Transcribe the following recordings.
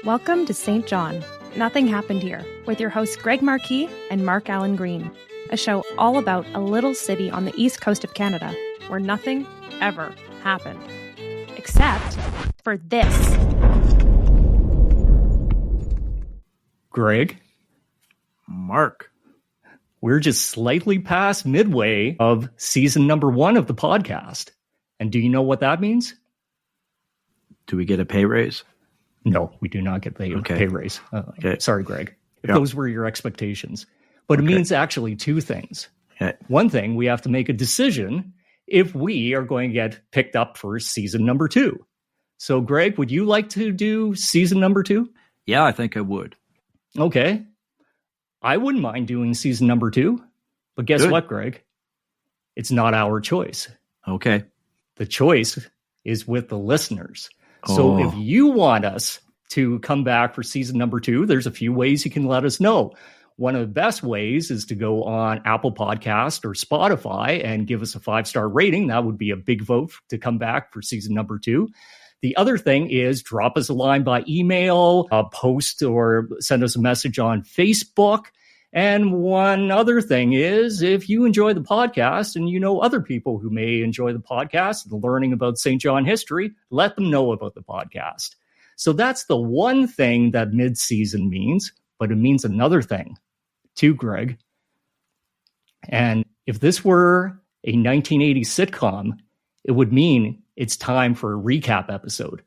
Welcome to St. John. Nothing Happened Here with your hosts Greg Marquis and Mark Allen Green, a show all about a little city on the east coast of Canada where nothing ever happened. Except for this. Greg. Mark. We're just slightly past midway of season number 1 of the podcast. And do you know what that means? Do we get a pay raise? No, we do not get pay raise. Okay. Sorry, Greg. If Yep. those were your expectations. But it means actually 2 things. Okay. One thing, we have to make a decision if we are going to get picked up for season number 2. So, Greg, would you like to do season number 2? Yeah, I think I would. Okay. I wouldn't mind doing season number 2. But guess Good. what, Greg? It's not our choice. Okay. The choice is with the listeners. So if you want us to come back for season number 2, there's a few ways you can let us know. One of the best ways is to go on Apple Podcast or Spotify and give us a 5-star rating. That would be a big vote to come back for season number 2. The other thing is drop us a line by email, post or send us a message on Facebook. And one other thing is, if you enjoy the podcast and you know other people who may enjoy the podcast and learning about St. John history, let them know about the podcast. So that's the one thing that mid-season means, but it means another thing too, Greg. And if this were a 1980s sitcom, it would mean it's time for a recap episode.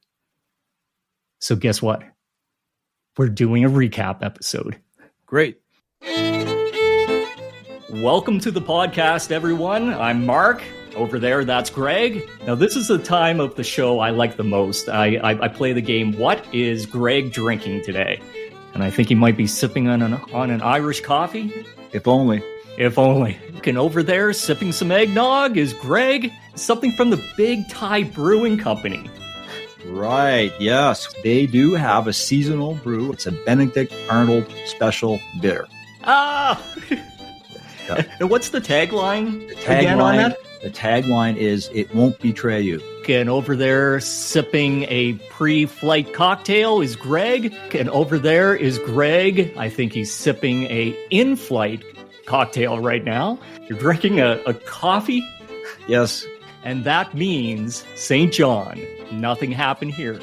So guess what? We're doing a recap episode. Great. Welcome to the podcast, everyone. I'm Mark. Over there, that's Greg. Now, this is the time of the show I like the most. I play the game, What is Greg Drinking Today? And I think he might be sipping on an Irish coffee. If only. If only. And over there, sipping some eggnog is Greg, something from the Big Tie Brewing Company. Right. Yes. They do have a seasonal brew. It's a Benedict Arnold Special Bitter. Ah! Yep. And what's the tagline again on that? The tagline is, "It won't betray you." And over there, sipping a pre-flight cocktail is Greg. And over there is Greg. I think he's sipping a in-flight cocktail right now. You're drinking a coffee? Yes. And that means St. John. Nothing happened here.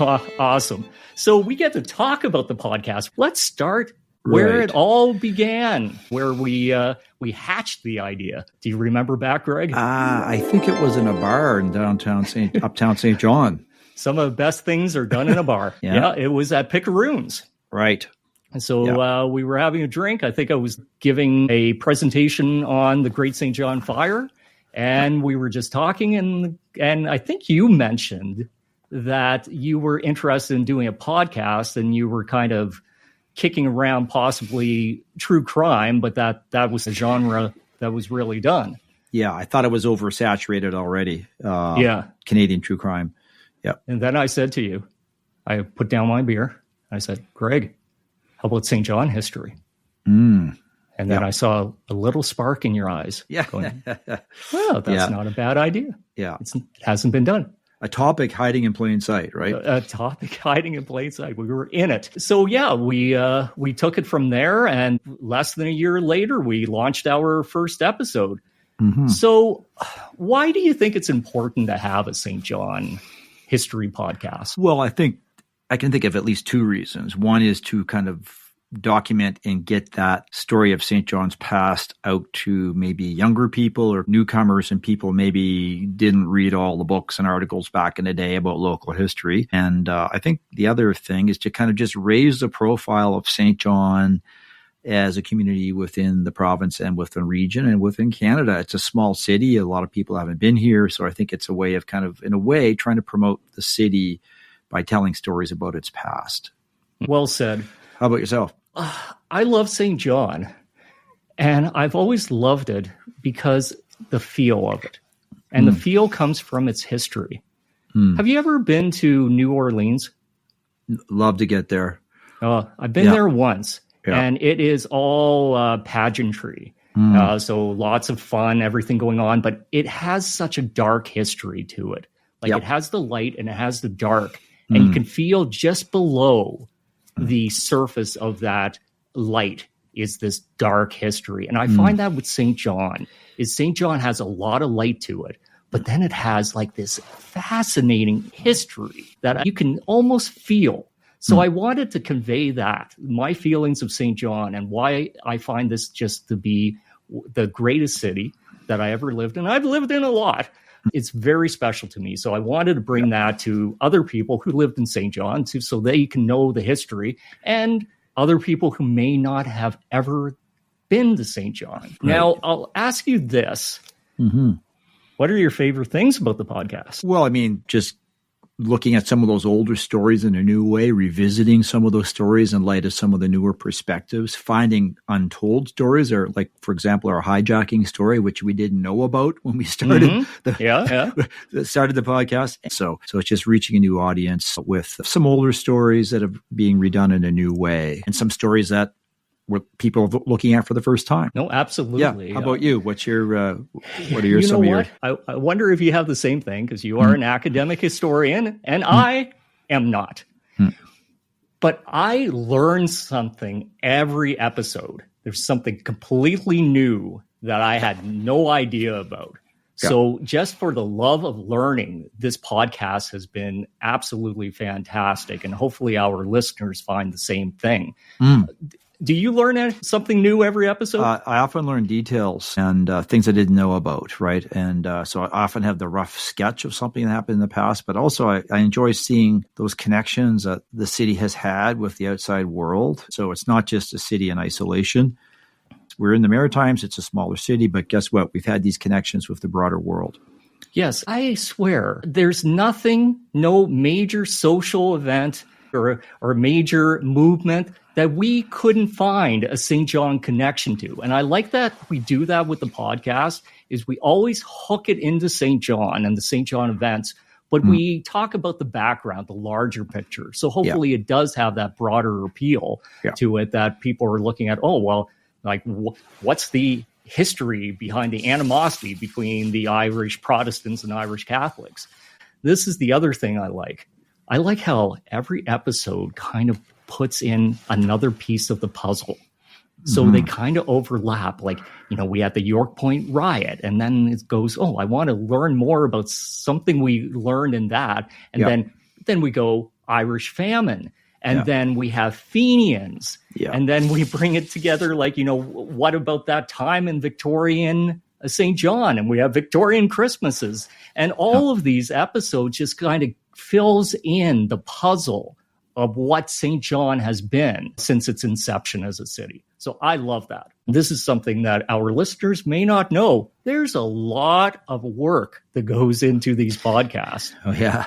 Awesome. So we get to talk about the podcast. Let's start where Right. it all began, where we hatched the idea. Do you remember back, Greg? I think it was in a bar in uptown St. John. Some of the best things are done in a bar. Yeah. It was at Pickeroons. Right. And so we were having a drink. I think I was giving a presentation on the Great St. John Fire, and we were just talking, and I think you mentioned that you were interested in doing a podcast, and you were kind of kicking around possibly true crime, but that was a genre that was really done. Yeah, I thought it was oversaturated already. Canadian true crime. Yeah. And then I said to you, I put down my beer. I said, Greg, how about St. John history? And then I saw a little spark in your eyes. Yeah. Going, well, that's not a bad idea. Yeah. It hasn't been done. A topic hiding in plain sight, right? A topic hiding in plain sight. We were in it. So yeah, we took it from there, and less than a year later, we launched our first episode. Mm-hmm. So why do you think it's important to have a St. John history podcast? Well, I think I can think of at least 2 reasons. One is to kind of document and get that story of St. John's past out to maybe younger people or newcomers and people maybe didn't read all the books and articles back in the day about local history. And I think the other thing is to kind of just raise the profile of St. John as a community within the province and within the region and within Canada. It's a small city. A lot of people haven't been here. So I think it's a way of kind of, in a way, trying to promote the city by telling stories about its past. Well said. How about yourself? I love St. John, and I've always loved it because the feel of it. And the feel comes from its history. Have you ever been to New Orleans? Love to get there. I've been there once, and it is all pageantry. So lots of fun, everything going on, but it has such a dark history to it. Like it has the light and it has the dark. And you can feel just below the surface of that light is this dark history. And I find that with St. John, is St. John has a lot of light to it, but then it has like this fascinating history that you can almost feel. So I wanted to convey that, my feelings of St. John and why I find this just to be the greatest city that I ever lived in. I've lived in a lot. It's very special to me. So I wanted to bring that to other people who lived in St. John so they can know the history, and other people who may not have ever been to St. John. Right. Now, I'll ask you this. What are your favorite things about the podcast? Well, I mean, just looking at some of those older stories in a new way, revisiting some of those stories in light of some of the newer perspectives, finding untold stories, or like, for example, our hijacking story, which we didn't know about when we started started the podcast. So it's just reaching a new audience with some older stories that are being redone in a new way, and some stories that people are looking at for the first time. No, absolutely. Yeah. How about you? What are your some of your? I wonder if you have the same thing, because you are an academic historian and I am not. But I learn something every episode. There's something completely new that I had no idea about. Yeah. So just for the love of learning, this podcast has been absolutely fantastic, and hopefully our listeners find the same thing. Do you learn something new every episode? I often learn details and things I didn't know about, right? And so I often have the rough sketch of something that happened in the past, but also I enjoy seeing those connections that the city has had with the outside world. So it's not just a city in isolation. We're in the Maritimes, it's a smaller city, but guess what? We've had these connections with the broader world. Yes, I swear, there's nothing, no major social event or major movement that we couldn't find a St. John connection to. And I like that we do that with the podcast, is we always hook it into St. John and the St. John events, but we talk about the background, the larger picture. So hopefully it does have that broader appeal to it, that people are looking at, oh, well, like what's the history behind the animosity between the Irish Protestants and Irish Catholics? This is the other thing I like. I like how every episode kind of puts in another piece of the puzzle. So they kind of overlap. Like, we had the York Point riot, and then it goes, oh, I want to learn more about something we learned in that. And then we go Irish famine. And then we have Fenians. And then we bring it together like, what about that time in Victorian St. John? And we have Victorian Christmases. And all of these episodes just kind of fills in the puzzle of what St. John has been since its inception as a city. So I love that. This is something that our listeners may not know. There's a lot of work that goes into these podcasts. Oh, yeah.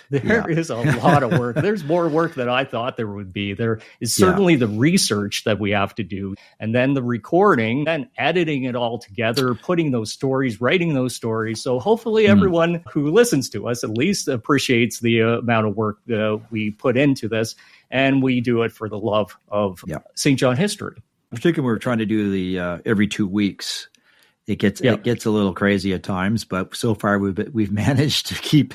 There is a lot of work. There's more work than I thought there would be. There is certainly the research that we have to do, and then the recording, and editing it all together, putting those stories, writing those stories. So hopefully everyone who listens to us at least appreciates the amount of work that we put into this, and we do it for the love of St. John history. Particularly when we're trying to do the every 2 weeks. It gets a little crazy at times, but so far we've managed to keep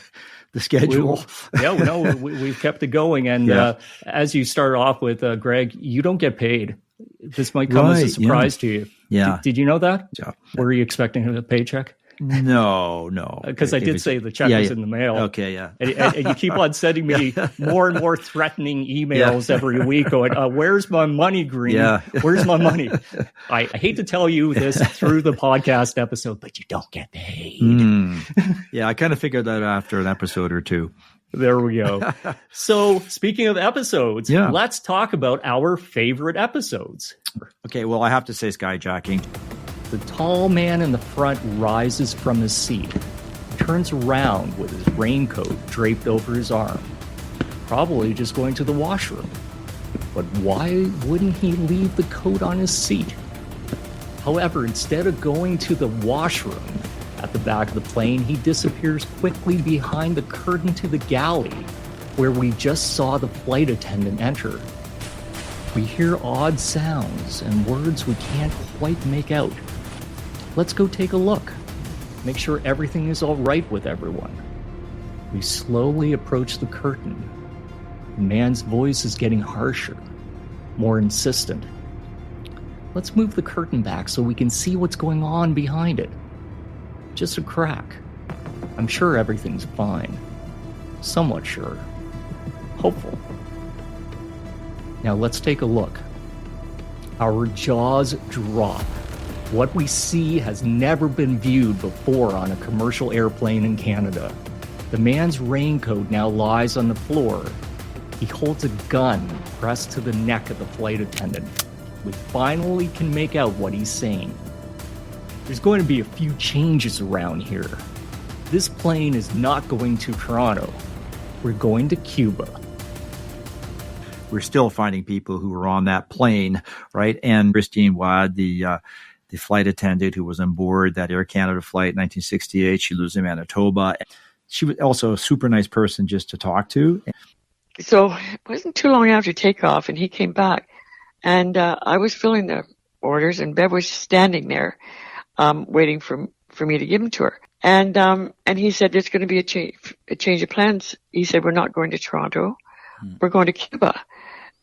the schedule. We've kept it going. And as you start off with, Greg, you don't get paid. This might come as a surprise to you. Yeah. Did you know that? Yeah. Were you expecting a paycheck? No. Because I did say the check was in the mail. Okay, yeah. And you keep on sending me more and more threatening emails every week going, where's my money, Green? Yeah. Where's my money? I hate to tell you this through the podcast episode, but you don't get paid. Yeah, I kind of figured that after an episode or two. There we go. So speaking of episodes, let's talk about our favorite episodes. Okay, well, I have to say skyjacking. The tall man in the front rises from his seat, turns around with his raincoat draped over his arm, probably just going to the washroom. But why wouldn't he leave the coat on his seat? However, instead of going to the washroom at the back of the plane, he disappears quickly behind the curtain to the galley, where we just saw the flight attendant enter. We hear odd sounds and words we can't quite make out. Let's go take a look. Make sure everything is all right with everyone. We slowly approach the curtain The man's voice is getting harsher, more insistent. Let's move the curtain back so we can see what's going on behind it. Just a crack. I'm sure everything's fine. Somewhat sure. Hopeful. Now let's take a look. Our jaws drop. What we see has never been viewed before on a commercial airplane in Canada. The man's raincoat now lies on the floor. He holds a gun pressed to the neck of the flight attendant. We finally can make out what he's saying. There's going to be a few changes around here. This plane is not going to Toronto. We're going to Cuba. We're still finding people who were on that plane, right? And Christine Wad, the flight attendant who was on board that Air Canada flight in 1968, she lives in Manitoba. She was also a super nice person just to talk to. So it wasn't too long after takeoff, and he came back, and I was filling the orders, and Bev was standing there, waiting for me to give them to her. And he said, there's going to be a change of plans. He said, we're not going to Toronto. We're going to Cuba.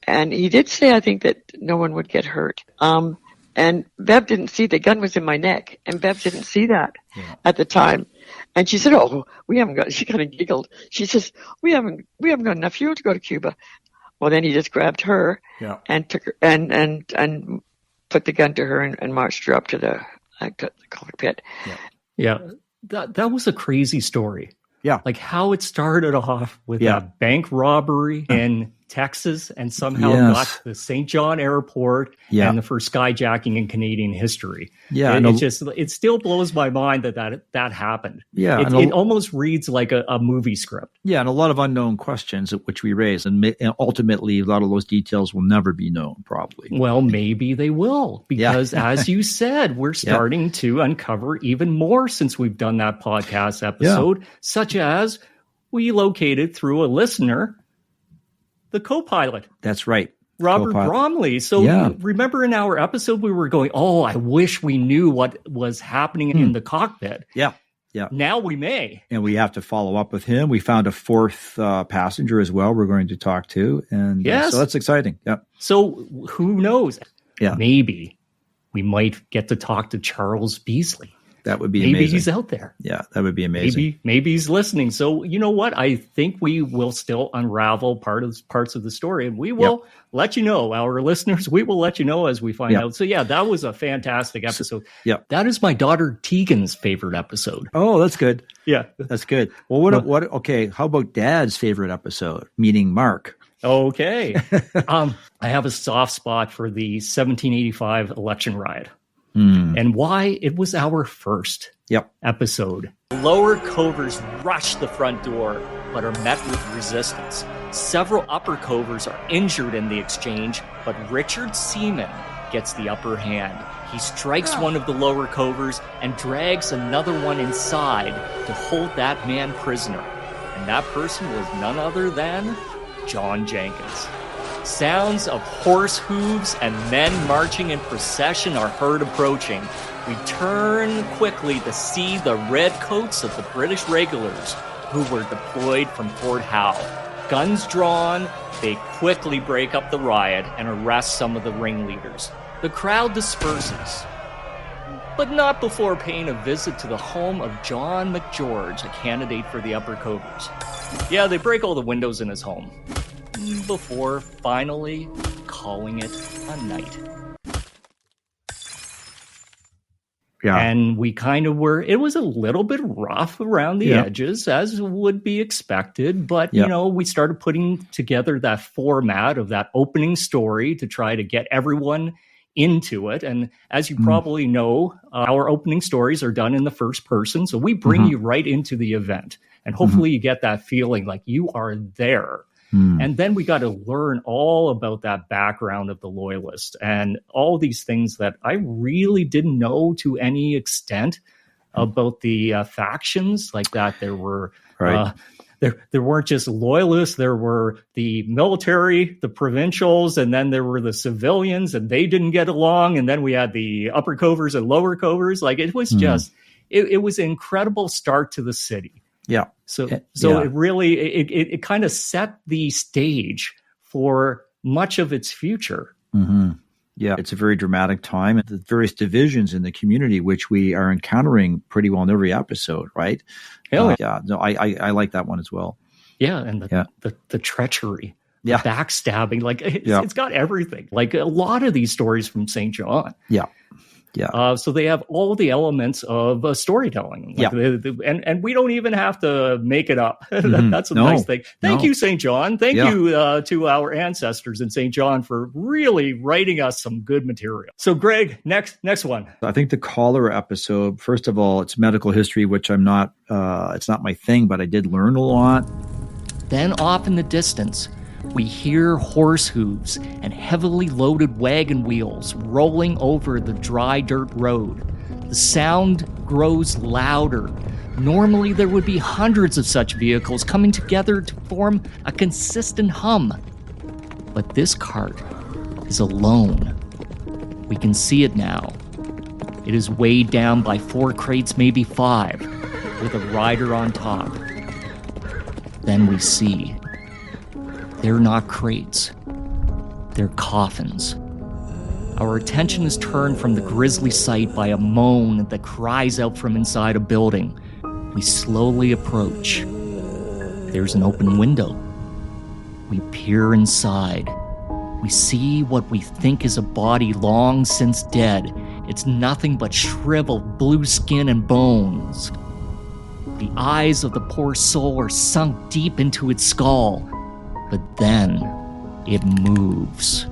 And he did say, I think, that no one would get hurt. And Bev didn't see, the gun was in my neck, and Bev didn't see that at the time. And she said, oh, we haven't got, she kind of giggled. She says, we haven't got enough fuel to go to Cuba. Well, then he just grabbed her and took her and put the gun to her and marched her up to the cockpit. Yeah. That was a crazy story. Yeah. Like how it started off with that bank robbery in Texas and somehow got to the St. John airport and the first skyjacking in Canadian history. Yeah. It still blows my mind that happened. Yeah. It almost reads like a movie script. Yeah. And a lot of unknown questions which we raise. And ultimately, a lot of those details will never be known, probably. Well, maybe they will, because as you said, we're starting to uncover even more since we've done that podcast episode, such as we located through a listener the co-pilot. That's right. Robert Bromley. So remember in our episode, we were going, oh, I wish we knew what was happening in the cockpit. Yeah. Yeah. Now we may. And we have to follow up with him. We found a fourth passenger as well we're going to talk to. And so that's exciting. Yeah. So who knows? Yeah. Maybe we might get to talk to Charles Beasley. That would be amazing. Maybe he's out there. Yeah, that would be amazing. Maybe he's listening. So you know what? I think we will still unravel parts of the story, and we will let you know, our listeners. We will let you know as we find out. So that was a fantastic episode. That is my daughter Tegan's favorite episode. Oh, that's good. Yeah, that's good. Well, what? Okay, how about Dad's favorite episode? Meeting Mark. Okay, I have a soft spot for the 1785 election riot. And why it was our first episode. Lower covers rush the front door, but are met with resistance. Several upper covers are injured in the exchange, but Richard Seaman gets the upper hand. He strikes one of the lower covers and drags another one inside to hold that man prisoner. And that person was none other than John Jenkins. Sounds of horse hooves and men marching in procession are heard approaching. We turn quickly to see the red coats of the British regulars who were deployed from Fort Howe. Guns drawn, they quickly break up the riot and arrest some of the ringleaders. The crowd disperses, but not before paying a visit to the home of John McGeorge, a candidate for the upper covers. Yeah, they break all the windows in his home before finally calling it a night. Yeah. And we kind of it was a little bit rough around the edges, as would be expected. But, you know, we started putting together that format of that opening story to try to get everyone into it. And as you probably know, our opening stories are done in the first person. So we bring you right into the event. And hopefully you get that feeling like you are there. And then we got to learn all about that background of the Loyalists and all these things that I really didn't know to any extent about the factions, like that there were there weren't just Loyalists, there were the military, the provincials, and then there were the civilians, and they didn't get along. And then we had the upper covers and lower covers. Like it was just, it was an incredible start to the city. Yeah. So Yeah. it really, it kind of set the stage for much of its future. Mm-hmm. Yeah, it's a very dramatic time. The various divisions in the community, which we are encountering pretty well in every episode, right? Yeah. No, I like that one as well. Yeah, and the treachery, the backstabbing, like it's got everything. Like a lot of these stories from St. John. Yeah. Yeah. So they have all the elements of storytelling. Like and we don't even have to make it up. That's a nice thing. Thank you, St. John. Thank you to our ancestors in St. John for really writing us some good material. So Greg, next one. I think the cholera episode, first of all, it's medical history, which I'm not, it's not my thing, but I did learn a lot. Then off in the distance, we hear horse hooves and heavily loaded wagon wheels rolling over the dry dirt road. The sound grows louder. Normally, there would be hundreds of such vehicles coming together to form a consistent hum. But this cart is alone. We can see it now. It is weighed down by 4 crates, maybe 5, with a rider on top. Then we see they're not crates. They're coffins. Our attention is turned from the grisly sight by a moan that cries out from inside a building. We slowly approach. There's an open window. We peer inside. We see what we think is a body long since dead. It's nothing but shriveled blue skin and bones. The eyes of the poor soul are sunk deep into its skull. But then it moves.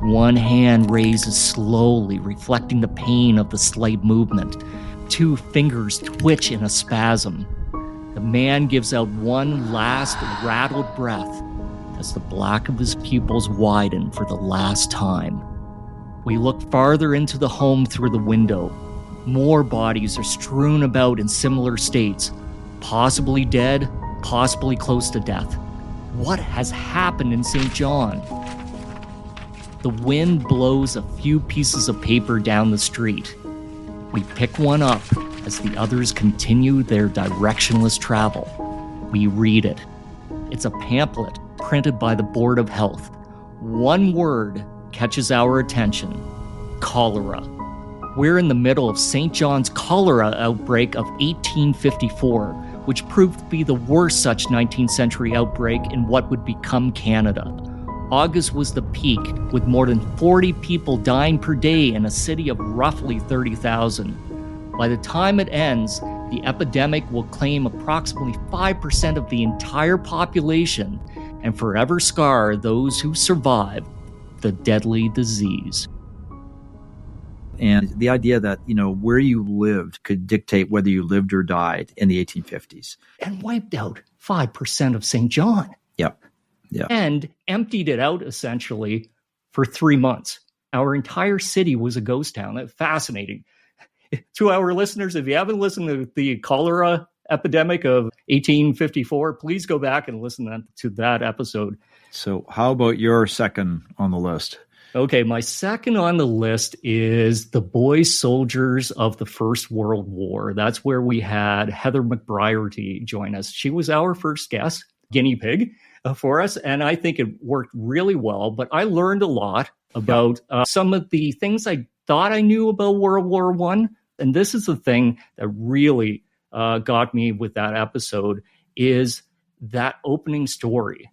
One hand raises slowly, reflecting the pain of the slight movement. 2 fingers twitch in a spasm. The man gives out one last rattled breath as the black of his pupils widen for the last time. We look farther into the home through the window. More bodies are strewn about in similar states, possibly dead, possibly close to death. What has happened in St. John? The wind blows a few pieces of paper down the street. We pick one up as the others continue their directionless travel. We read it. It's a pamphlet printed by the Board of Health. One word catches our attention: cholera. We're in the middle of St. John's cholera outbreak of 1854, which proved to be the worst such 19th century outbreak in what would become Canada. August was the peak, with more than 40 people dying per day in a city of roughly 30,000. By the time it ends, the epidemic will claim approximately 5% of the entire population and forever scar those who survive the deadly disease. And the idea that, where you lived could dictate whether you lived or died in the 1850s. And wiped out 5% of St. John. Yep. Yeah. And emptied it out, essentially, for 3 months. Our entire city was a ghost town. That's fascinating. To our listeners, if you haven't listened to the cholera epidemic of 1854, please go back and listen to that episode. So how about your second on the list? Okay, my second on the list is the boy soldiers of the First World War. That's where we had Heather McBriarty join us. She was our first guest, guinea pig, for us, and I think it worked really well. But I learned a lot about some of the things I thought I knew about World War I. And this is the thing that really got me with that episode, is that opening story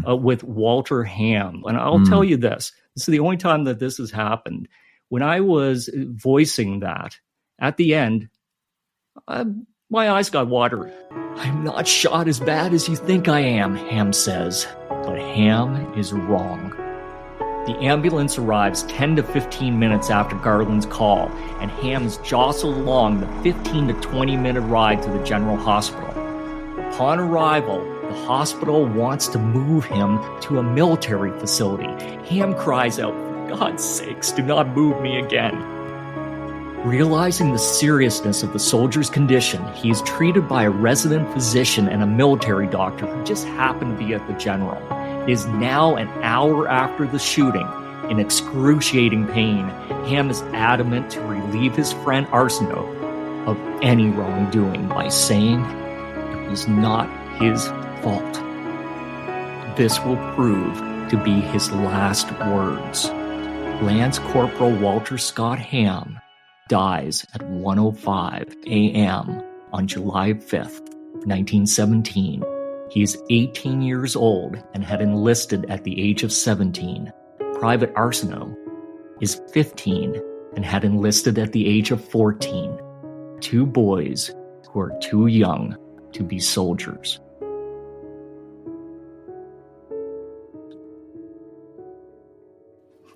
with Walter Ham. And I'll tell you this. This is the only time that this has happened. When I was voicing that, at the end, my eyes got watery. I'm not shot as bad as you think I am, Ham says. But Ham is wrong. The ambulance arrives 10 to 15 minutes after Garland's call, and Ham is jostled along the 15 to 20 minute ride to the general hospital. Upon arrival, the hospital wants to move him to a military facility. Ham cries out, "For God's sakes, do not move me again." Realizing the seriousness of the soldier's condition, he is treated by a resident physician and a military doctor who just happened to be at the general. It is now an hour after the shooting. In excruciating pain, Ham is adamant to relieve his friend Arsenault of any wrongdoing by saying, "It is not his fault. This will prove to be his last words. Lance Corporal Walter Scott Ham dies at 1:05 a.m. on July 5th, 1917. He is 18 years old and had enlisted at the age of 17. Private Arsenault is 15 and had enlisted at the age of 14. Two boys who are too young to be soldiers.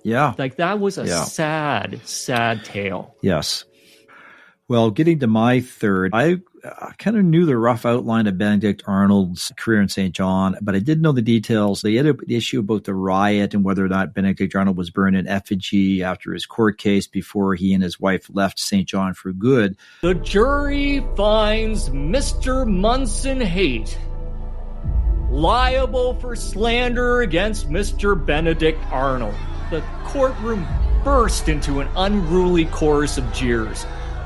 Yeah. Like, that was a sad, sad tale. Yes. Well, getting to my third, I kind of knew the rough outline of Benedict Arnold's career in St. John, but I didn't know the details. They had the issue about the riot and whether or not Benedict Arnold was burned in effigy after his court case before he and his wife left St. John for good. The jury finds Mr. Munson Haight liable for slander against Mr. Benedict Arnold. The courtroom burst into an unruly chorus of jeers.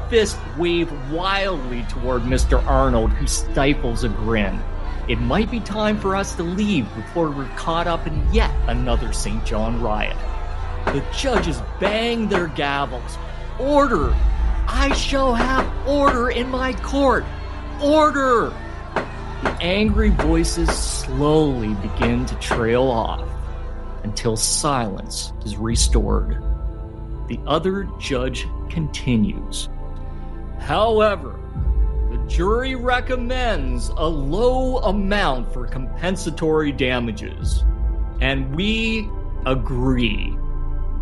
Fists wave wildly toward Mr. Arnold, who stifles a grin. It might be time for us to leave before we're caught up in yet another St. John riot. The judges bang their gavels. Order! I shall have order in my court! Order! The angry voices slowly begin to trail off until silence is restored. The other judge continues. However, the jury recommends a low amount for compensatory damages, and we agree.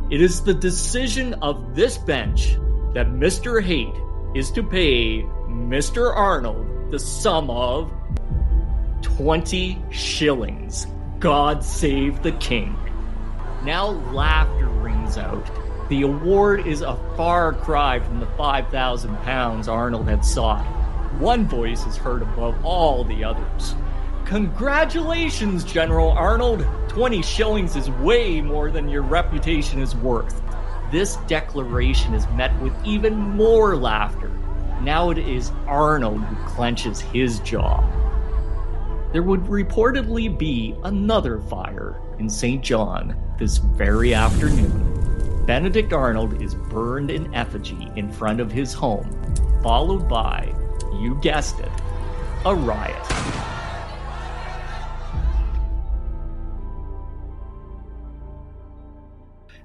It is the decision of this bench that Mr. Haight is to pay Mr. Arnold the sum of 20 shillings. God save the king. Now laughter rings out. The award is a far cry from the 5,000 pounds Arnold had sought. One voice is heard above all the others. Congratulations, General Arnold. 20 shillings is way more than your reputation is worth. This declaration is met with even more laughter. Now it is Arnold who clenches his jaw. There would reportedly be another fire in St. John this very afternoon. Benedict Arnold is burned in effigy in front of his home, followed by, you guessed it, a riot.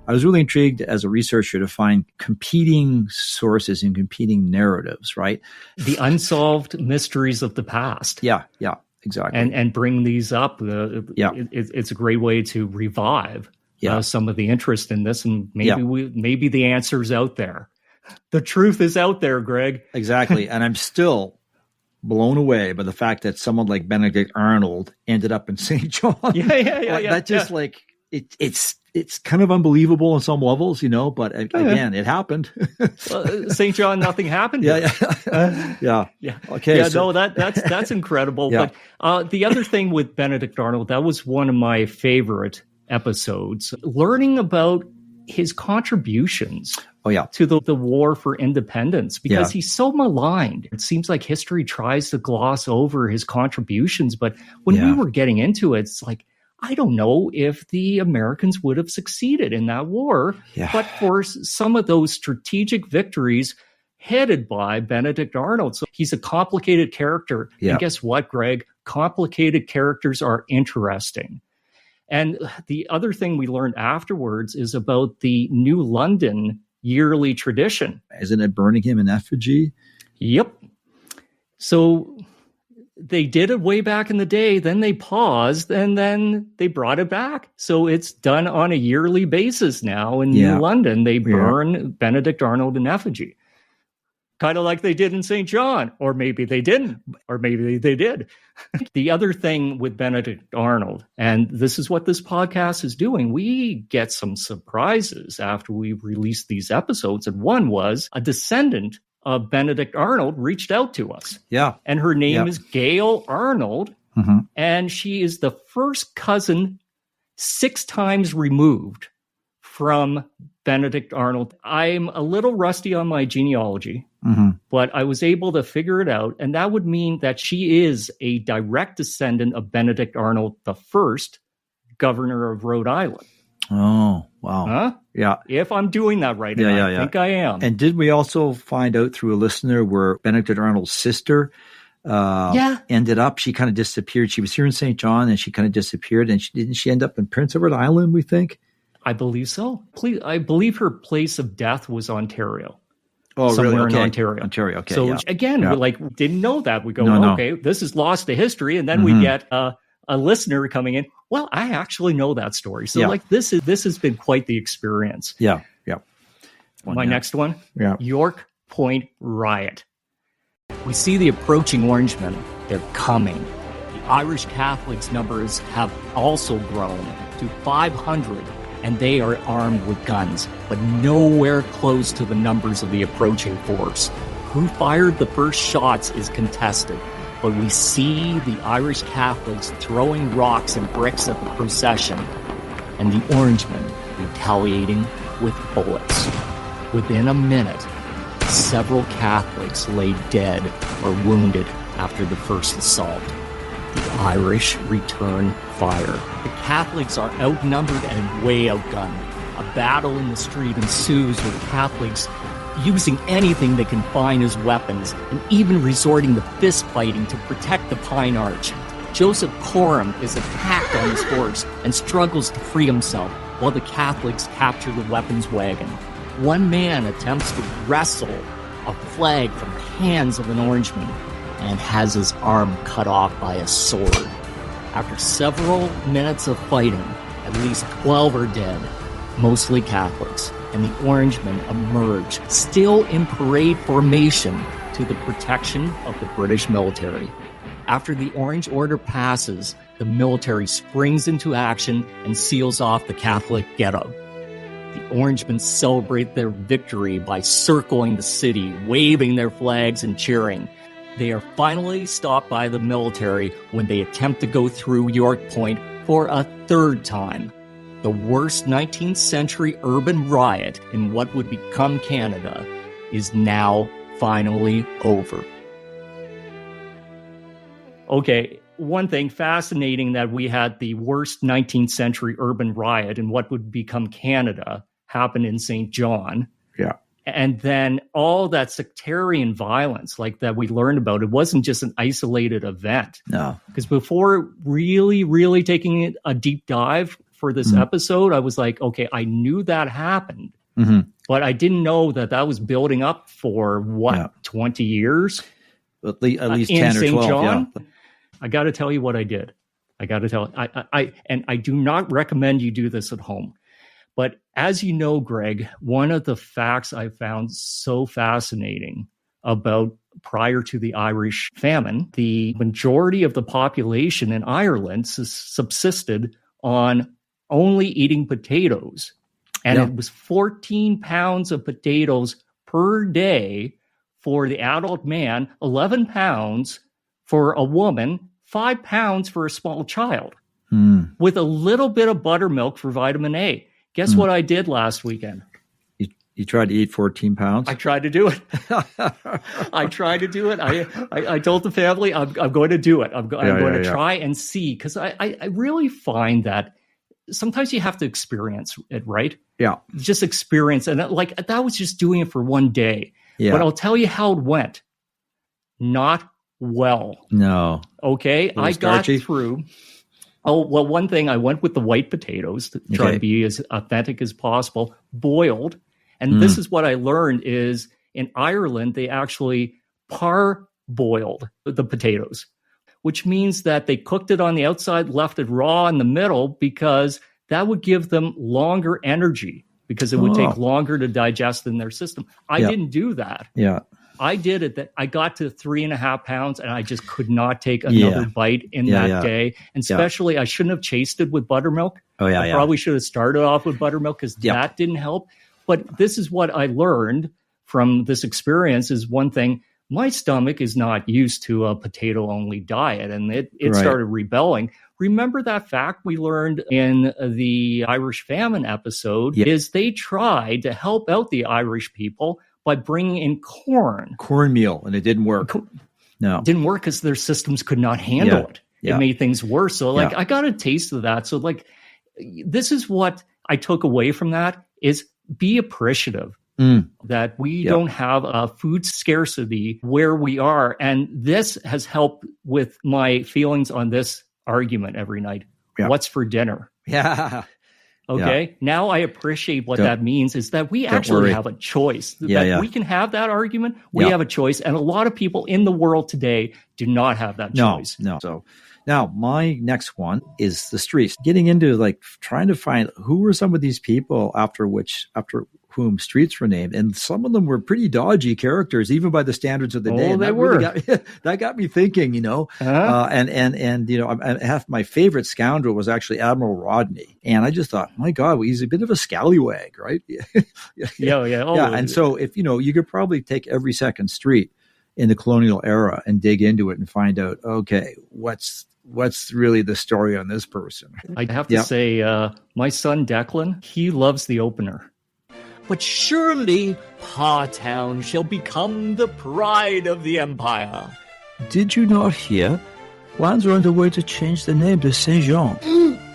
I was really intrigued as a researcher to find competing sources and competing narratives, right? The unsolved mysteries of the past. Yeah, exactly. And bring these up. It's a great way to revive some of the interest in this, and maybe the answer's out there. The truth is out there, Greg. Exactly. And I'm still blown away by the fact that someone like Benedict Arnold ended up in St. John. That just like it's kind of unbelievable on some levels, but again, it happened. St. John, nothing happened. Yeah. Okay. Yeah, no, that's incredible. Yeah. But the other thing with Benedict Arnold, that was one of my favorite episodes, learning about his contributions to the war for independence, because he's so maligned. It seems like history tries to gloss over his contributions, but when we were getting into it, it's like, I don't know if the Americans would have succeeded in that war, but for some of those strategic victories headed by Benedict Arnold. So he's a complicated character. And guess what, Greg? Complicated characters are interesting. And the other thing we learned afterwards is about the New London yearly tradition. Isn't it burning him in effigy? Yep. So they did it way back in the day, then they paused, and then they brought it back. So it's done on a yearly basis now in New London. They burn Benedict Arnold in effigy. Kind of like they did in St. John, or maybe they didn't, or maybe they did. The other thing with Benedict Arnold, and this is what this podcast is doing, we get some surprises after we release these episodes. And one was a descendant of Benedict Arnold reached out to us. Yeah. And her name is Gail Arnold. Mm-hmm. And she is the first cousin 6 times removed from Benedict Arnold. I'm a little rusty on my genealogy, Mhm. but I was able to figure it out. And that would mean that she is a direct descendant of Benedict Arnold, the first governor of Rhode Island. Oh, wow. Huh? Yeah. If I'm doing that right, Yeah, and yeah, I yeah. think I am. And did we also find out through a listener where Benedict Arnold's sister ended up? She kind of disappeared. She was here in St. John and she kind of disappeared. And didn't she end up in Prince Edward Island, we think? I believe so. I believe her place of death was Ontario. Oh, somewhere really? Okay. in Ontario. Ontario, okay. So yeah. again, Yeah. we didn't know that. We go, No. okay, this is lost to history, and then we get a listener coming in. Well, I actually know that story. So Yeah. this has been quite the experience. Yeah. Next one, Yeah. York Point riot. We see the approaching Orangemen. They're coming. The Irish Catholics' numbers have also grown to 500, and they are armed with guns, but nowhere close to the numbers of the approaching force. Who fired the first shots is contested, but we see the Irish Catholics throwing rocks and bricks at the procession, and the Orangemen retaliating with bullets. Within a minute, several Catholics lay dead or wounded after the first assault. The Irish return fire. The Catholics are outnumbered and way outgunned. A battle in the street ensues with Catholics using anything they can find as weapons and even resorting to fist fighting to protect the Pine Arch. Joseph Coram is attacked on his horse and struggles to free himself while the Catholics capture the weapons wagon. One man attempts to wrestle a flag from the hands of an Orangeman and has his arm cut off by a sword. After several minutes of fighting, at least 12 are dead, mostly Catholics, and the Orangemen emerge, still in parade formation, to the protection of the British military. After the Orange Order passes, the military springs into action and seals off the Catholic ghetto. The Orangemen celebrate their victory by circling the city, waving their flags and cheering. They are finally stopped by the military when they attempt to go through York Point for a third time. The worst 19th century urban riot in what would become Canada is now finally over. Okay, one thing fascinating that we had the worst 19th century urban riot in what would become Canada happen in St. John. Yeah. And then all that sectarian violence like that we learned about, it wasn't just an isolated event. No. Because before really taking a deep dive for this episode, I was like, okay, I knew that happened, but I didn't know that was building up for 20 years? At least in 10 or St. 12. John? Yeah. I got to tell you what I did. I do not recommend you do this at home. But as you know, Greg, one of the facts I found so fascinating about prior to the Irish famine, the majority of the population in Ireland subsisted on only eating potatoes. And it was 14 pounds of potatoes per day for the adult man, 11 pounds for a woman, 5 pounds for a small child, with a little bit of buttermilk for vitamin A. Guess what I did last weekend? You tried to eat 14 pounds? I tried to do it. I tried to do it. I told the family I'm going to do it. I'm going to try and see, because I really find that sometimes you have to experience it, right? Yeah. Just experience. And that was just doing it for one day. Yeah. But I'll tell you how it went. Not well. No. Okay. I got through. Oh, well, one thing, I went with the white potatoes to try to be as authentic as possible, boiled. And this is what I learned is in Ireland, they actually parboiled the potatoes, which means that they cooked it on the outside, left it raw in the middle, because that would give them longer energy, because it would take longer to digest in their system. I didn't do that. Yeah. I did it. That I got to 3.5 pounds and I just could not take another bite in that day. And especially I shouldn't have chased it with buttermilk. I probably should have started off with buttermilk, because that didn't help. But this is what I learned from this experience is one thing, my stomach is not used to a potato-only diet, and it Right. started rebelling. Remember that fact we learned in the Irish famine episode, Yeah. is they tried to help out the Irish people by bringing in corn. Cornmeal, and it didn't work. No. It didn't work because their systems could not handle it. Yeah. It made things worse. So like, Yeah. I got a taste of that. So like, this is what I took away from that, is be appreciative that we Yeah. don't have a food scarcity where we are. And this has helped with my feelings on this argument every night. Yeah. What's for dinner? Yeah. Okay. Now I appreciate what Don't- that means, is that we don't actually worry. have a choice. Yeah, That yeah. we can have that argument. We Yeah. have a choice. And a lot of people in the world today do not have that No, choice. no. So now my next one is the streets. Getting into like trying to find who were some of these people after whom streets were named, and some of them were pretty dodgy characters, even by the standards of the day. Oh, And they that were. That got me thinking. And you know, half my favorite scoundrel was actually Admiral Rodney, and I just thought, my God, he's a bit of a scallywag, right? Yeah. Oh, Yeah, and so if you could probably take every second street in the colonial era and dig into it and find out, okay, what's really the story on this person? I have to say, my son Declan, he loves the opener. But surely Partown shall become the pride of the empire. Did you not hear? Plans are underway to change the name to Saint Jean.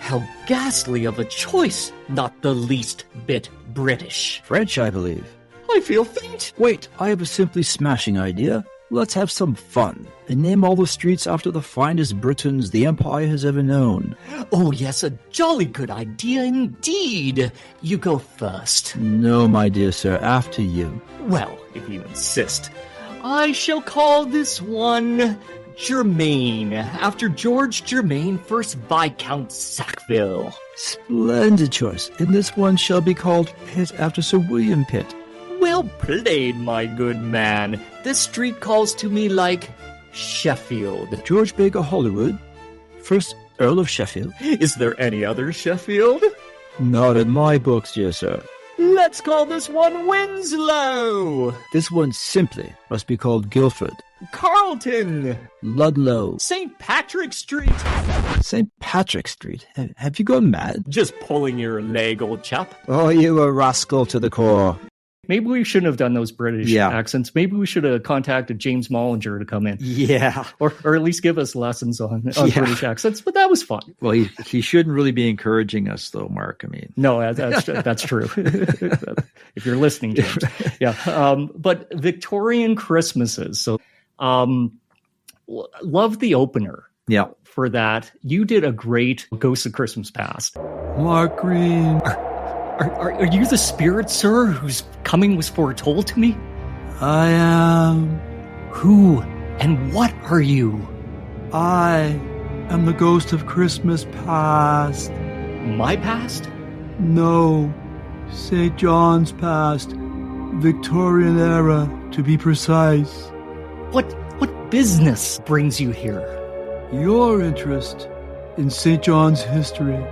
How ghastly of a choice, not the least bit British. French, I believe. I feel faint. Wait, I have a simply smashing idea. Let's have some fun and name all the streets after the finest Britons the Empire has ever known. Oh yes, a jolly good idea indeed. You go first. No, my dear sir, after you. Well, if you insist. I shall call this one Germain, after George Germain, 1st Viscount Sackville. Splendid choice. And this one shall be called Pitt after Sir William Pitt. Well played, my good man. This street calls to me like Sheffield. George Baker Hollywood, 1st Earl of Sheffield. Is there any other Sheffield? Not in my books, dear sir. Let's call this one Winslow. This one simply must be called Guildford. Carlton. Ludlow. St. Patrick Street. St. Patrick Street. Have you gone mad? Just pulling your leg, old chap. Oh, you a rascal to the core. Maybe we shouldn't have done those British Yeah. accents. Maybe we should have contacted James Mollinger to come in, Yeah. or at least give us lessons on Yeah. British accents. But that was fun. Well, he shouldn't really be encouraging us, though, Mark. I mean, No, that's true. If you're listening, James. Yeah. But Victorian Christmases. So, love the opener yeah. for that. You did a great Ghosts of Christmas Past. Mark Green. Are you the spirit, sir, whose coming was foretold to me? I am. Who and what are you? I am the ghost of Christmas past. My past? No, St. John's past. Victorian era, to be precise. What business brings you here? Your interest in St. John's history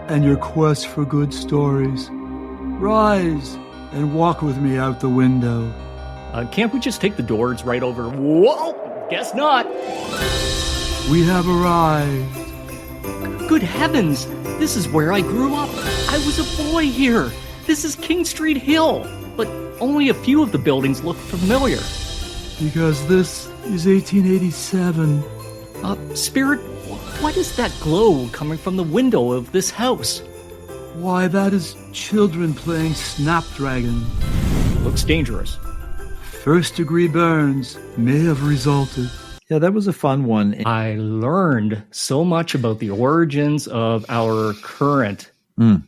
and your quest for good stories. Rise and walk with me out the window. Can't we just take the doors right over? Whoa! Guess not. We have arrived. Good heavens! This is where I grew up. I was a boy here. This is King Street Hill. But only a few of the buildings look familiar. Because this is 1887. Spirit, what is that glow coming from the window of this house? Why, that is children playing Snapdragon. Looks dangerous. First-degree burns may have resulted. Yeah, that was a fun one. I learned so much about the origins of our current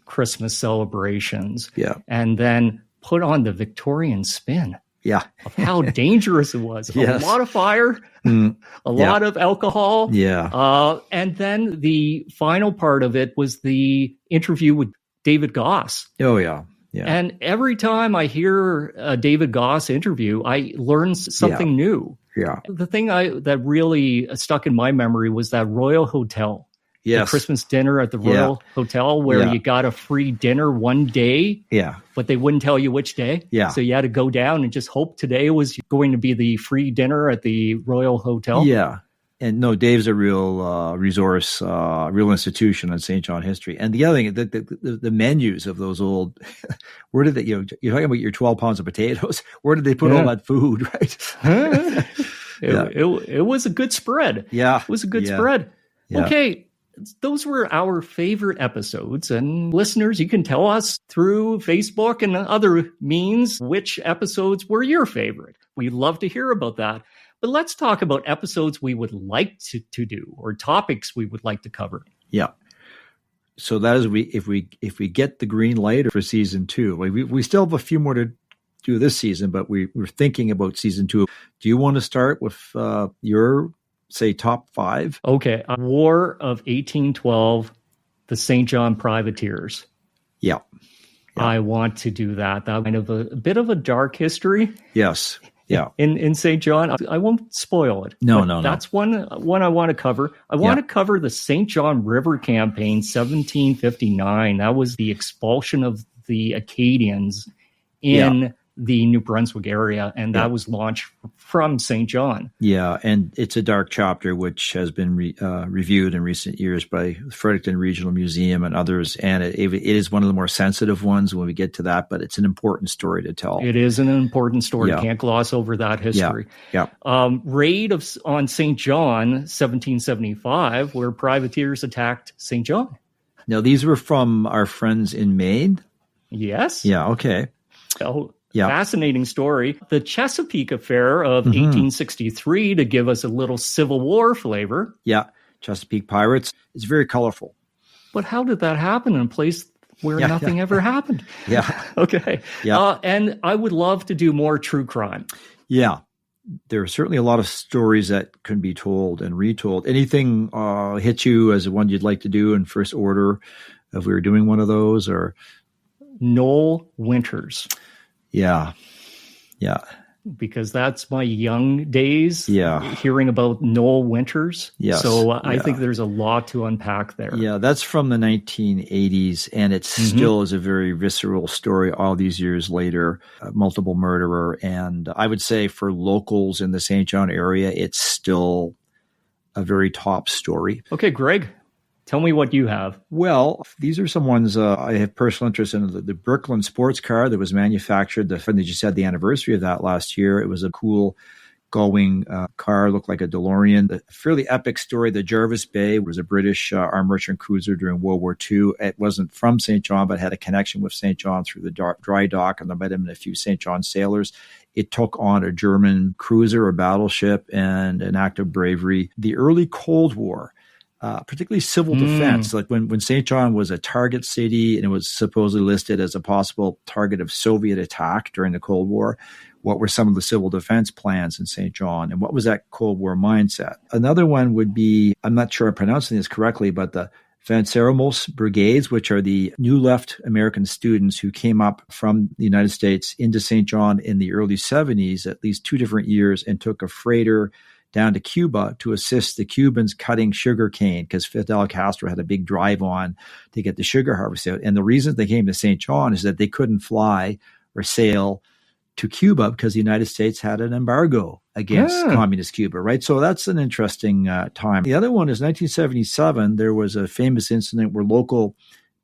Christmas celebrations. Yeah. And then put on the Victorian spin Yeah. of how dangerous it was. Yes. A lot of fire, a lot of alcohol. Yeah. And then the final part of it was the interview with David Goss. Oh, yeah. Yeah. And every time I hear a David Goss interview, I learn something new. Yeah. The thing that really stuck in my memory was that Royal Hotel. Yes. The Christmas dinner at the Royal Hotel where you got a free dinner one day. Yeah. But they wouldn't tell you which day. Yeah. So you had to go down and just hope today was going to be the free dinner at the Royal Hotel. Yeah. And no, Dave's a real resource, real institution on St. John history. And the other thing, the menus of those old, where did they, you're talking about your 12 pounds of potatoes. Where did they put all that food, right? It was a good spread. Yeah. It was a good spread. Yeah. Okay. Those were our favorite episodes. And listeners, you can tell us through Facebook and other means which episodes were your favorite. We'd love to hear about that. But let's talk about episodes we would like to do or topics we would like to cover. Yeah. So that is if we get the green light for season 2, we still have a few more to do this season, but we're thinking about season 2. Do you want to start with your, say, top 5? Okay. War of 1812, the St. John Privateers. Yeah. I want to do that. That kind of a bit of a dark history. Yes. Yeah. In St. John. I won't spoil it. No. That's one I want to cover. I want to cover the St. John River Campaign, 1759. That was the expulsion of the Acadians in the New Brunswick area, and that was launched from St. John. Yeah, and it's a dark chapter which has been reviewed in recent years by Fredericton Regional Museum and others, and it is one of the more sensitive ones when we get to that, but it's an important story to tell. It is an important story. Can't gloss over that history. Yeah. Raid on St. John, 1775, where privateers attacked St. John. Now, these were from our friends in Maine? Yes. Yeah, okay. So, fascinating story. The Chesapeake Affair of 1863 to give us a little Civil War flavor. Yeah, Chesapeake Pirates. It's very colorful. But how did that happen in a place where nothing ever happened? Yeah. Okay. Yeah. And I would love to do more true crime. Yeah. There are certainly a lot of stories that can be told and retold. Anything hit you as one you'd like to do in first order if we were doing one of those? Or Noel Winters. Yeah. Because that's my young days. Yeah. Hearing about Noel Winters. Yes. So I think there's a lot to unpack there. Yeah. That's from the 1980s. And it still is a very visceral story all these years later. Multiple murderer. And I would say for locals in the St. John area, it's still a very top story. Okay, Greg. Tell me what you have. Well, these are some ones I have personal interest in. The Brooklyn sports car that was manufactured. They just had the anniversary of that last year. It was a cool going car, looked like a DeLorean. A fairly epic story. The Jervis Bay was a British armed merchant cruiser during World War II. It wasn't from St. John, but had a connection with St. John through the dry dock, and there might have been a few St. John sailors. It took on a German cruiser or battleship and an act of bravery. The early Cold War, particularly civil defense, like when St. John was a target city and it was supposedly listed as a possible target of Soviet attack during the Cold War, what were some of the civil defense plans in St. John, and what was that Cold War mindset? Another one would be, I'm not sure I'm pronouncing this correctly, but the Venceremos Brigades, which are the New Left American students who came up from the United States into St. John in the early 70s, at least 2 different years, and took a freighter down to Cuba to assist the Cubans cutting sugar cane because Fidel Castro had a big drive on to get the sugar harvest out. And the reason they came to St. John is that they couldn't fly or sail to Cuba because the United States had an embargo against communist Cuba, right? So that's an interesting time. The other one is 1977. There was a famous incident where local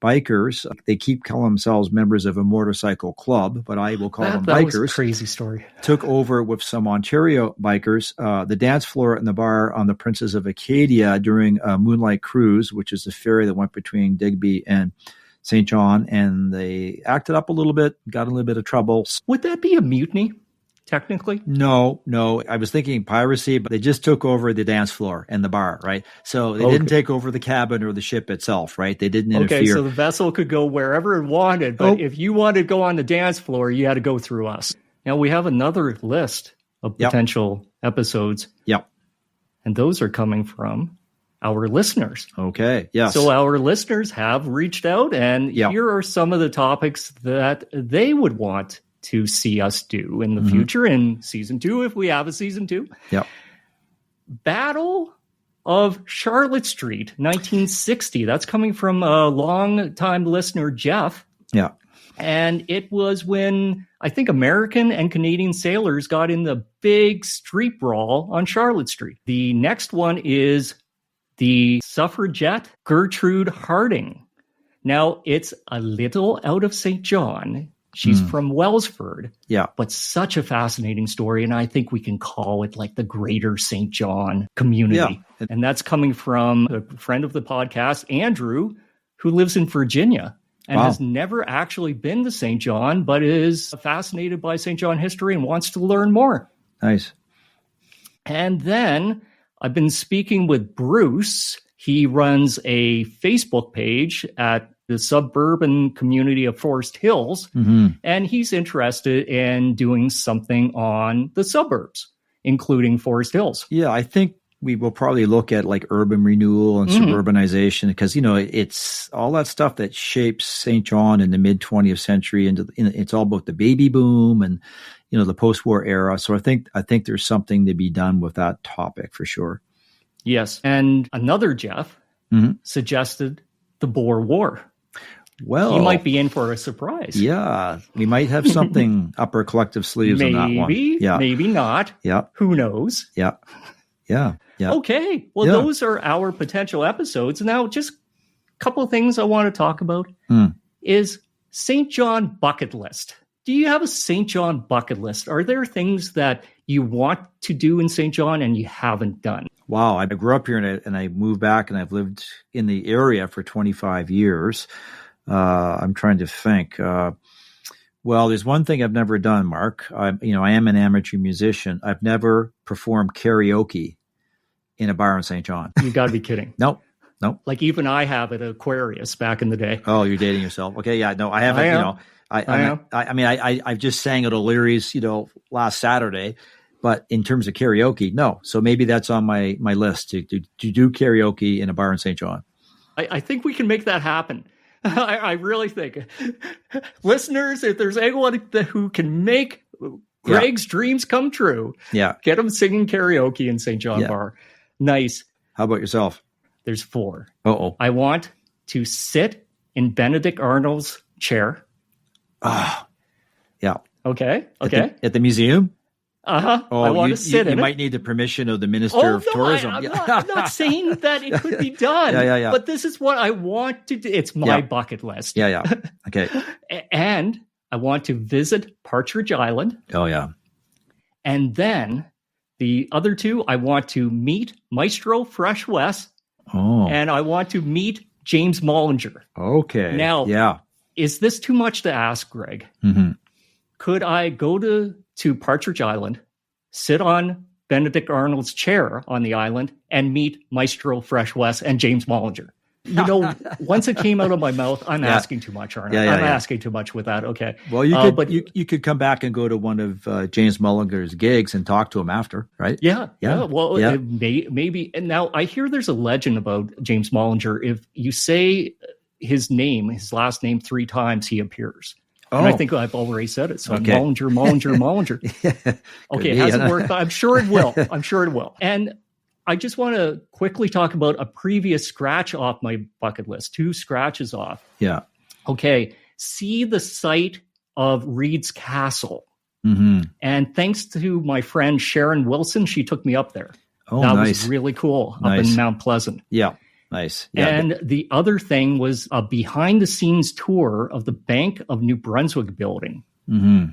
bikers, they keep calling themselves members of a motorcycle club, but I will call them that bikers. Was a crazy story. Took over with some Ontario bikers, the dance floor and the bar on the Princess of Acadia during a Moonlight Cruise, which is the ferry that went between Digby and St. John, and they acted up a little bit, got in a little bit of trouble. Would that be a mutiny? Technically? No. I was thinking piracy, but they just took over the dance floor and the bar, right? So they didn't take over the cabin or the ship itself, right? They didn't interfere. Okay, so the vessel could go wherever it wanted, but if you wanted to go on the dance floor, you had to go through us. Now we have another list of potential episodes. Yep. And those are coming from our listeners. Okay, yes. So our listeners have reached out, and here are some of the topics that they would want to see us do in the future in season 2, if we have a season 2. Yep. Battle of Charlotte Street, 1960. That's coming from a long-time listener, Jeff. Yeah. And it was when I think American and Canadian sailors got in the big street brawl on Charlotte Street. The next one is the suffragette Gertrude Harding. Now, it's a little out of St. John. She's from Wellsford. Yeah. But such a fascinating story. And I think we can call it like the greater St. John community. Yeah. And that's coming from a friend of the podcast, Andrew, who lives in Virginia and has never actually been to St. John, but is fascinated by St. John history and wants to learn more. Nice. And then I've been speaking with Bruce. He runs a Facebook page at the suburban community of Forest Hills, and he's interested in doing something on the suburbs, including Forest Hills. Yeah, I think we will probably look at like urban renewal and suburbanization because, it's all that stuff that shapes St. John in the mid 20th century. It's all about the baby boom and, the post-war era. So I think there's something to be done with that topic for sure. Yes. And another Jeff suggested the Boer War. Well, he might be in for a surprise. Yeah, we might have something up our collective sleeves on that one. Yeah. Maybe not. Yeah. Who knows? Yeah. Yeah. Yeah. Okay. Well, those are our potential episodes. Now, just a couple of things I want to talk about is St. John bucket list. Do you have a St. John bucket list? Are there things that you want to do in St. John and you haven't done? Wow. I grew up here and I moved back and I've lived in the area for 25 years. I'm trying to think. Well, there's one thing I've never done, Mark. I am an amateur musician. I've never performed karaoke in a bar in St. John. You got to be kidding. Nope. Like even I have at Aquarius back in the day. Oh, you're dating yourself. Okay. Yeah. No, I haven't, I just sang at O'Leary's, last Saturday, but in terms of karaoke, no. So maybe that's on my list to do karaoke in a bar in St. John. I think we can make that happen. I really think. Listeners, if there's anyone who can make Greg's dreams come true, get him singing karaoke in St. John Bar. Nice. How about yourself? There's 4. Uh-oh. I want to sit in Benedict Arnold's chair. Ah, yeah. Okay. At the museum? Uh-huh. Oh, I want to sit in it. You might need the permission of the Minister of Tourism. I'm not saying that it could be done. Yeah. But this is what I want to do. It's my bucket list. Yeah. Okay. And I want to visit Partridge Island. Oh, yeah. And then the other 2, I want to meet Maestro Fresh West. Oh. And I want to meet James Mollinger. Okay. Now, is this too much to ask, Greg? Mm-hmm. Could I go to Partridge Island, sit on Benedict Arnold's chair on the island, and meet Maestro Fresh West and James Mollinger? Once it came out of my mouth, I'm asking too much, aren't I? I'm asking too much with that. Okay. Well, you could come back and go to one of James Mollinger's gigs and talk to him after, right? Yeah. Well, maybe. And now I hear there's a legend about James Mollinger. If you say his last name 3 times, he appears. And I think I've already said it. So okay. Mollinger. Okay, it hasn't worked. I'm sure it will. And I just want to quickly talk about a previous scratch off my bucket list. 2 scratches off. Yeah. Okay. See the site of Reed's Castle. Mm-hmm. And thanks to my friend Sharon Wilson, she took me up there. Oh, that nice. was really cool up in Mount Pleasant. Yeah. Nice. Yeah. And the other thing was a behind-the-scenes tour of the Bank of New Brunswick building. Mm-hmm.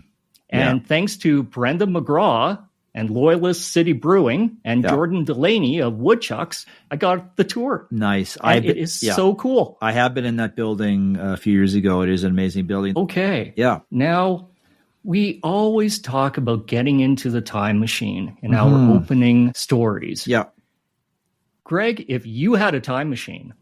And thanks to Brenda McGraw and Loyalist City Brewing and Jordan Delaney of Woodchucks, I got the tour. Nice. It is so cool. I have been in that building a few years ago. It is an amazing building. Okay. Yeah. Now, we always talk about getting into the time machine in our opening stories. Yeah. Greg, if you had a time machine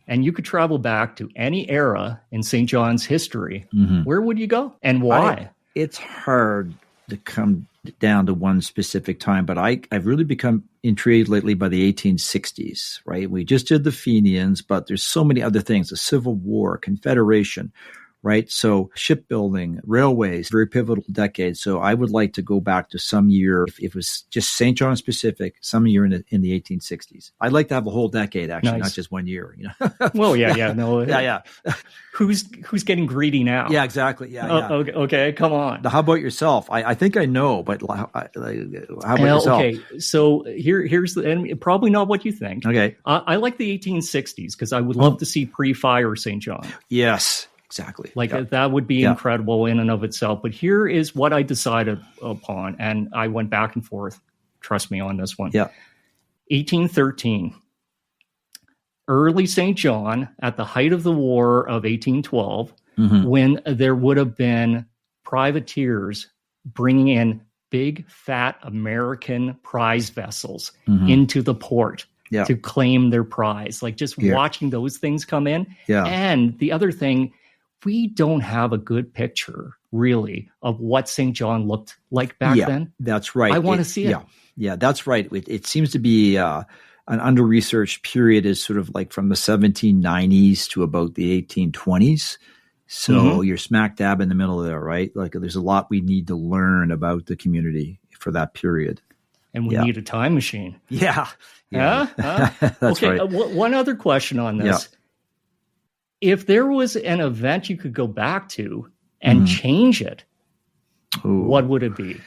and you could travel back to any era in St. John's history, where would you go and why? It's hard to come down to one specific time, but I've really become intrigued lately by the 1860s, right? We just did the Fenians, but there's so many other things, the Civil War, Confederation, right? So shipbuilding, railways, very pivotal decade. So I would like to go back to some year, if it was just St. John specific, some year in the 1860s. I'd like to have a whole decade, actually, Nice. not just 1 year. Well, yeah, no, yeah. Who's getting greedy now? Yeah, exactly. Yeah. Okay, come on. Now, how about yourself? I think I know, but how about Well, yourself? okay, so here's the, and probably not what you think. Okay. I like the 1860s because I would love to see pre-fire St. John. Yes, exactly. Like Yeah. that would be Yeah. incredible in and of itself. But here is what I decided upon, and I went back and forth. Trust me on this one. Yeah. 1813. Early St. John at the height of the war of 1812, Mhm. when there would have been privateers bringing in big, fat American prize vessels Mhm. into the port Yeah. to claim their prize. Like just Yeah. watching those things come in. Yeah. And the other thing, we don't have a good picture, really, of what St. John looked like back Yeah. then. That's right. I wanna see it. Yeah, that's right. It seems to be an under-researched period is sort of like from the 1790s to about the 1820s. So Mhm. you're smack dab in the middle there, right? Like there's a lot we need to learn about the community for that period. And we Yeah. need a time machine. Yeah. Huh? That's Okay, right. one other question on this. If there was an event you could go back to and Mhm. change it, Ooh. what would it be?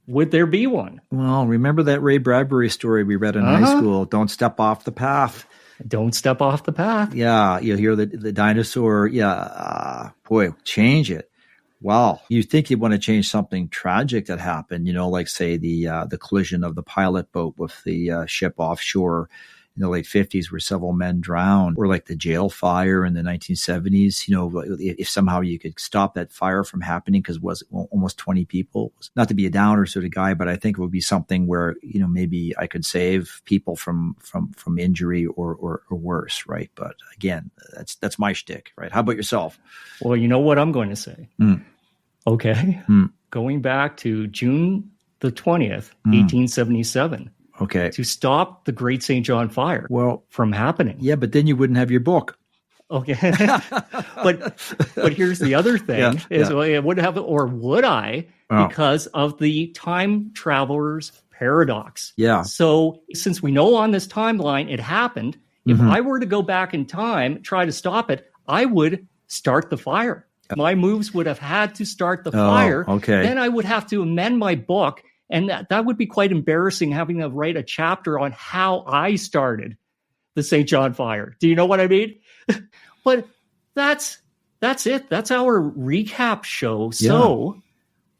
Would there be one? Well, remember that Ray Bradbury story we read in high Uh-huh. school? Don't step off the path. Don't step off the path. Yeah, you hear the dinosaur. Boy, change it. Wow, you think you'd want to change something tragic that happened? Like say the collision of the pilot boat with the ship offshore in the late 50s, where several men drowned, or like the jail fire in the 1970s. If somehow you could stop that fire from happening, because it was almost 20 people. Not to be a downer sort of guy, but I think it would be something where maybe I could save people from injury or worse, right? But again, that's my shtick, right? How about yourself? Well, you know what I'm going to say. Mm. Okay. Mm. Going back to June the 20th, Mm. 1877, Okay. to stop the Great St. John Fire Well, from happening. yeah, but then you wouldn't have your book. Okay. but here's the other thing is, well, it would have, or would I, Oh. because of the time traveler's paradox. Yeah. So since we know on this timeline it happened, if Mhm. I were to go back in time, try to stop it, I would start the fire. My moves would have had to start the fire. okay. Then I would have to amend my book. And that would be quite embarrassing, having to write a chapter on how I started the St. John Fire. Do you know what I mean? But that's it. That's our recap show. So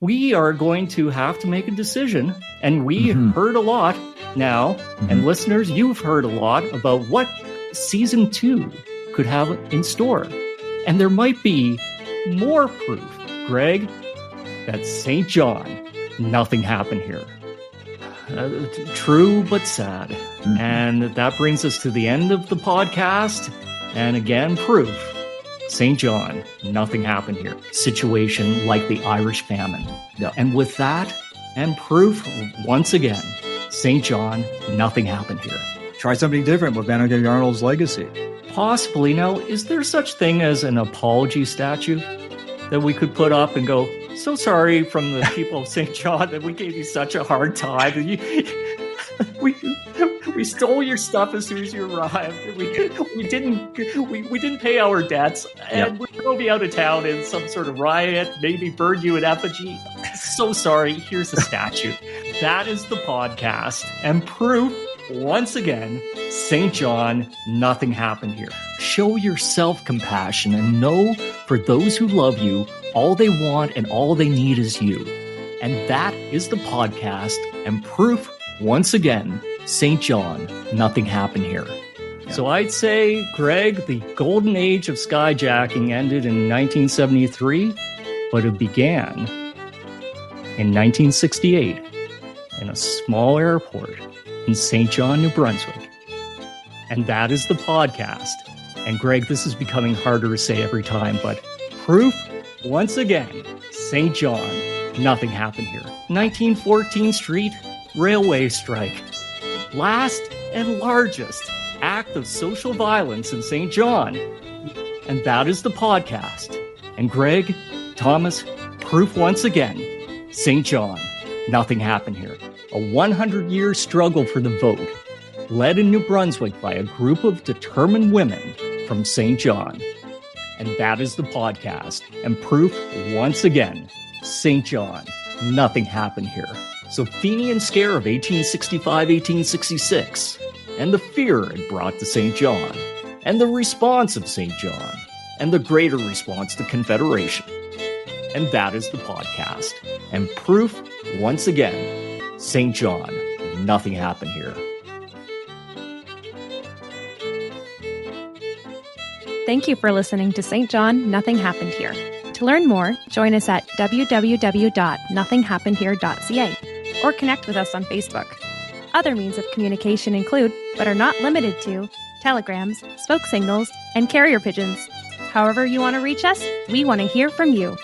we are going to have to make a decision. And we Mhm. heard a lot now. And listeners, you've heard a lot about what season 2 could have in store. And there might be more proof, Greg, that St. John, nothing happened here. True but sad. Mhm. And that brings us to the end of the podcast. And again, proof. St. John, nothing happened here. Situation like the Irish famine. Yeah. And with that, and proof once again, St. John, nothing happened here. Try something different with Benedict Arnold's legacy. Possibly. Now, is there such thing as an apology statue that we could put up and go, so sorry from the people of St. John that we gave you such a hard time. And we stole your stuff as soon as you arrived. We didn't pay our debts, and we drove you out of town in some sort of riot, maybe burned you in effigy. So sorry. Here's a statue. That is the podcast, and proof once again, St. John, nothing happened here. Show your self-compassion and know for those who love you, all they want and all they need is you. And that is the podcast, and proof once again, St. John, nothing happened here. Yeah. So I'd say, Greg, the golden age of skyjacking ended in 1973, but it began in 1968 in a small airport in St. John, New Brunswick. And that is the podcast. And Greg, this is becoming harder to say every time, but proof, once again, St. John, nothing happened here. 1914 Street, railway strike. Last and largest act of social violence in St. John. And that is the podcast. And Greg, Thomas, proof once again, St. John, nothing happened here. A 100-year struggle for the vote, led in New Brunswick by a group of determined women from St. John. And that is the podcast. And proof once again, St. John, nothing happened here. So Fenian Scare of 1865-1866, and the fear it brought to St. John, and the response of St. John, and the greater response to Confederation. And that is the podcast. And proof, once again, St. John, nothing happened here. Thank you for listening to St. John, Nothing Happened Here. To learn more, join us at www.nothinghappenedhere.ca or connect with us on Facebook. Other means of communication include, but are not limited to, telegrams, smoke signals, and carrier pigeons. However you want to reach us, we want to hear from you.